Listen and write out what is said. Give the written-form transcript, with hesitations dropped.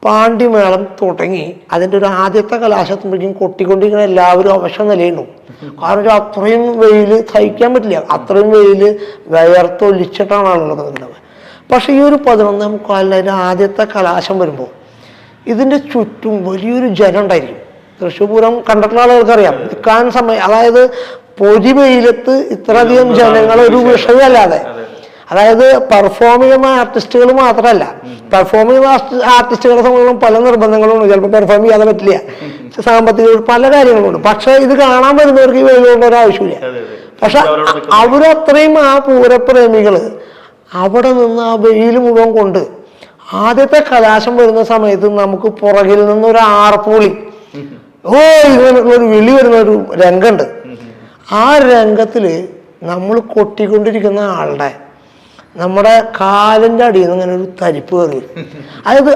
പാണ്ടിമേളം തുടങ്ങി അതിൻ്റെ ഒരു ആദ്യത്തെ കലാശത്തുമ്പോഴേക്കും കൊട്ടിക്കൊണ്ടിരിക്കുന്ന എല്ലാവരും അവശ നിലയുണ്ടാവും. കാരണം അത്രയും വെയിൽ സഹിക്കാൻ പറ്റില്ല, അത്രയും വെയിൽ വിയർത്തൊലിച്ചിട്ടാണ് ആളുകളൊക്കെ നിൽക്കുന്നത്. പക്ഷെ ഈ ഒരു 11:45 അതിൻ്റെ ആദ്യത്തെ കലാശം വരുമ്പോൾ ഇതിൻ്റെ ചുറ്റും വലിയൊരു ജനം ഉണ്ടായിരിക്കും. തൃശ്ശൂർ പൂരം കണ്ടിട്ടുള്ള ആളുകൾക്കറിയാം, നിൽക്കാൻ സമയം, അതായത് പൊരി വെയിലത്ത് ഇത്രയധികം ജനങ്ങൾ ഒരു വിഷയമല്ലാതെ, അതായത് പെർഫോം ചെയ്യുന്ന ആർട്ടിസ്റ്റുകൾ മാത്രമല്ല, പെർഫോം ചെയ്യുന്ന ആർട്ടിസ്റ്റുകളെ സംബന്ധിച്ചും പല നിർബന്ധങ്ങളുണ്ട്. ചിലപ്പോൾ പെർഫോം ചെയ്യാതെ പറ്റില്ല, സാമ്പത്തിക പല കാര്യങ്ങളുണ്ട്. പക്ഷെ ഇത് കാണാൻ വരുന്നവർക്ക് ഈ വെയിലുകൊണ്ട് ഒരു ആവശ്യമില്ല. പക്ഷെ അവരത്രയും ആ പൂരപ്രേമികള് അവിടെ നിന്ന് ആ വെയിൽ മുഴുവൻ കൊണ്ട് ആദ്യത്തെ കലാശം വരുന്ന സമയത്ത് നമുക്ക് പുറകിൽ നിന്നൊരു ആർപ്പുവിളി, ഓ ഇങ്ങനെയുള്ളൊരു വിളി വരുന്ന ഒരു രംഗമുണ്ട്. ആ രംഗത്തില് നമ്മൾ കൊട്ടിക്കൊണ്ടിരിക്കുന്ന ആളുടെ നമ്മുടെ കാലിൻ്റെ അടിയിൽ നിന്ന് ഇങ്ങനെ ഒരു തരിപ്പ് കയറി. അതായത്